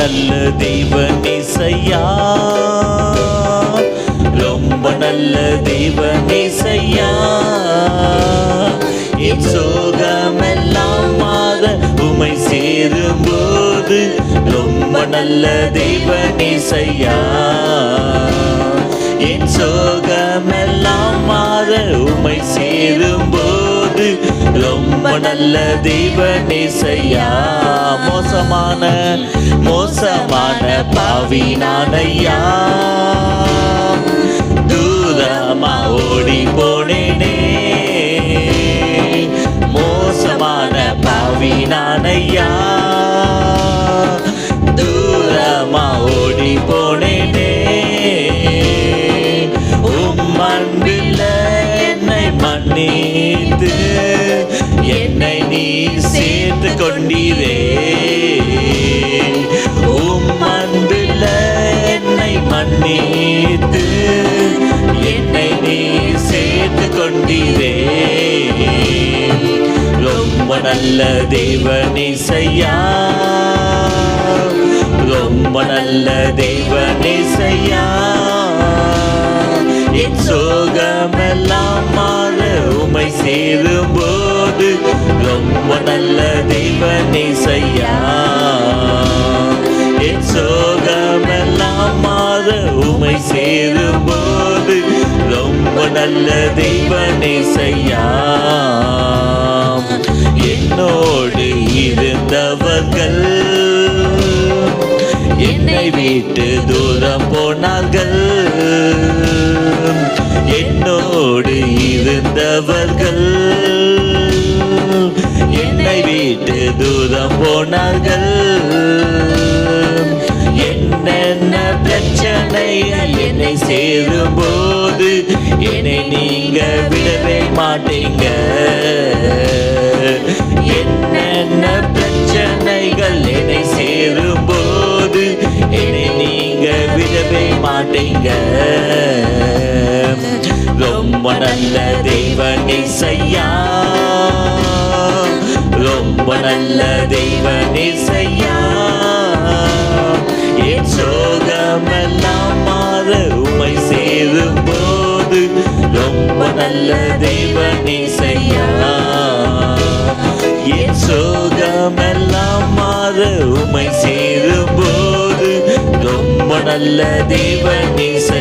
நல்ல தேவன் இசையா, ரொம்ப நல்ல தேவன் இசையா. என் சோகமெல்லாம் மாற உமை சேரும்போது ரொம்ப நல்ல தேவன் இசையா. என் சோகமெல்லாம் மாற உமை சேரும்போது ரொம்ப நல்ல தேவன் இசையா. மோசமான பாவி நானையா, தூரமா ஓடி போனேனே. மோசமான பாவி நானையா, தூரமா ஓடி போனேனே. அன்பில் என்னை மன்னித்து என்னை நீ சேர்த்து கொண்டீரே. அன்பில் என்னை மன்னித்து என்னை நீ சேர்த்து கொண்டீரே. ரொம்ப நல்ல தேவன் இசையா, ரொம்ப நல்ல தேவன் இசையா. என் சோகமெல்லாம் மாற உமை சேரும்போது ரொம்ப நல்ல தேவன் இசையா. என் சோகமெல்லாம் மாற உமை சேரும்போது ரொம்ப நல்ல தேவன் இசையா. என்னோடு இருந்தவர்கள் என்னை விட்டு தூரம் போனார்கள். என்னோடு இருந்தவர்கள் என்னை விட்டு தூரம் போனார்கள். என்னென்ன பிரச்சனைகள் என்னை சேரும்போது என்னை நீங்க விடவே மாட்டீங்க. என்னென்ன பிரச்சனைகள் என்னை சேரும்போது என்னை நீங்க விடவே மாட்டீங்க. ரொம்ப நல்ல தேவன் இசையா, ரொம்ப நல்ல தேவன் இசையா. என் சோகமெல்லாம் மாற உமை சேரும்போது ரொம்ப நல்ல தேவன் இசையா. என் சோகமெல்லாம் மாற உமை சேரும்போது ரொம்ப நல்ல தேவன் இசையா.